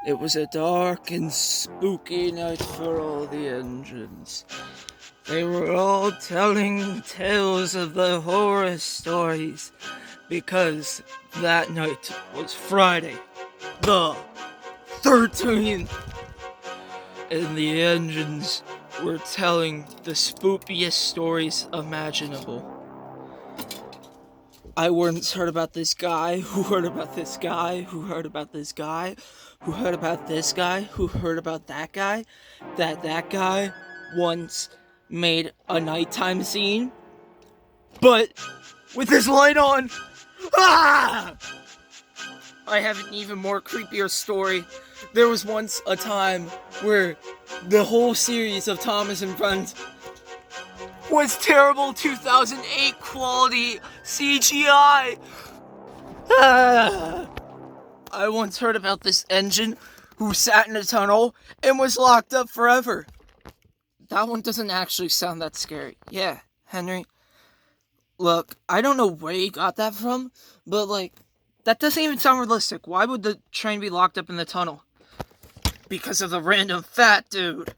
It was a dark and spooky night for all the engines. They were all telling tales of the horror stories because that night was Friday, the 13th, and the engines were telling the spookiest stories imaginable. I once heard about this guy, who heard about this guy, who heard about this guy, who heard about this guy, who heard about that guy, that guy once made a nighttime scene, but with his light on. Ah! I have an even more creepier story. There was once a time where the whole series of Thomas and Friends was terrible 2008 quality CGI. I once heard about this engine who sat in a tunnel and was locked up forever. That one doesn't actually sound that scary. Yeah, Henry. Look, I don't know where you got that from, but that doesn't even sound realistic. Why would the train be locked up in the tunnel? Because of the random fat dude.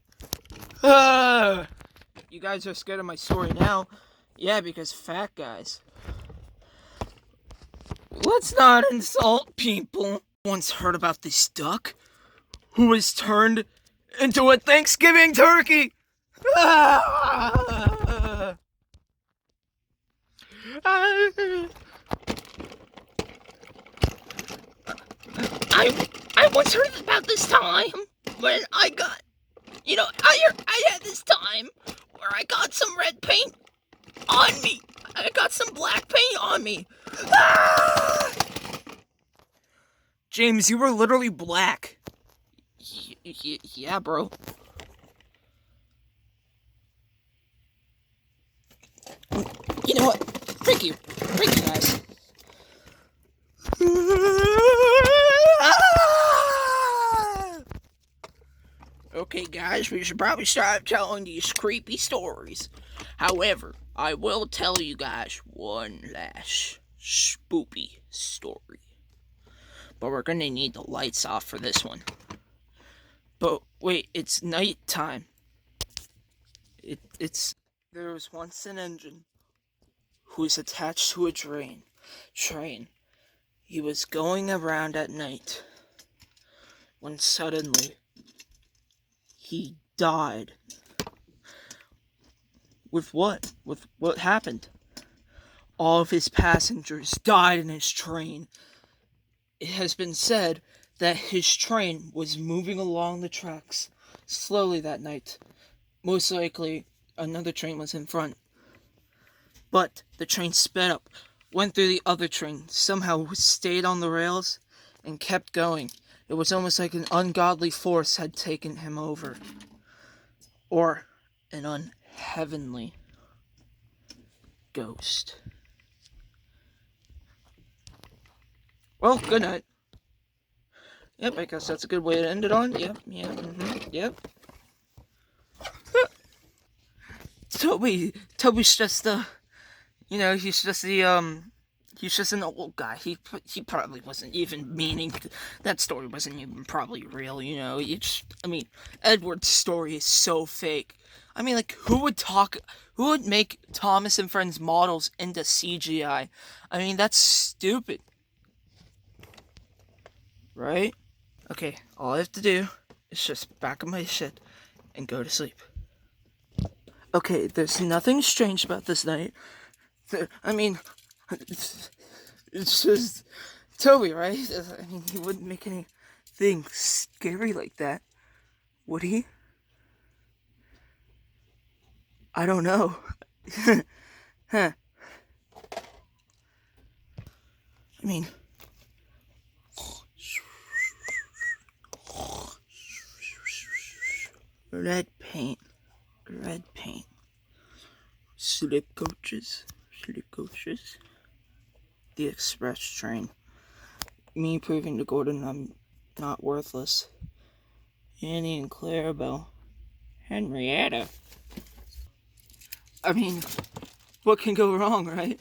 You guys are scared of my story now. Yeah, because fat guys. Let's not insult people. Once heard about this duck who was turned into a Thanksgiving turkey. I once heard about this time when I had this time where I got some red paint on me. I got some black paint on me. James, you were literally black. Yeah, bro. You know what? Thank you, guys. Okay, guys, we should probably start telling these creepy stories. However, I will tell you guys one last spooky story. But we're gonna need the lights off for this one. But wait, it's nighttime. There was once an engine who was attached to a train. He was going around at night when suddenly he died. With what? With what happened? All of his passengers died in his train. It has been said that his train was moving along the tracks slowly that night. Most likely, another train was in front. But the train sped up, went through the other train, somehow stayed on the rails, and kept going. It was almost like an ungodly force had taken him over. Or an unheavenly ghost. Well, good night. Yep, I guess that's a good way to end it on. Yep. Toby's just he's just an old guy. He probably wasn't even meaning that story wasn't even probably real, Edward's story is so fake. Who would make Thomas and Friends models into CGI? That's stupid. Right? Okay, all I have to do is just back up my shit and go to sleep. Okay, there's nothing strange about this night. It's just Toby, right? He wouldn't make anything scary like that, would he? I don't know. Huh. Red paint. Slip coaches. The express train. Me proving to Gordon I'm not worthless. Annie and Clarabelle. Henrietta. What can go wrong, right?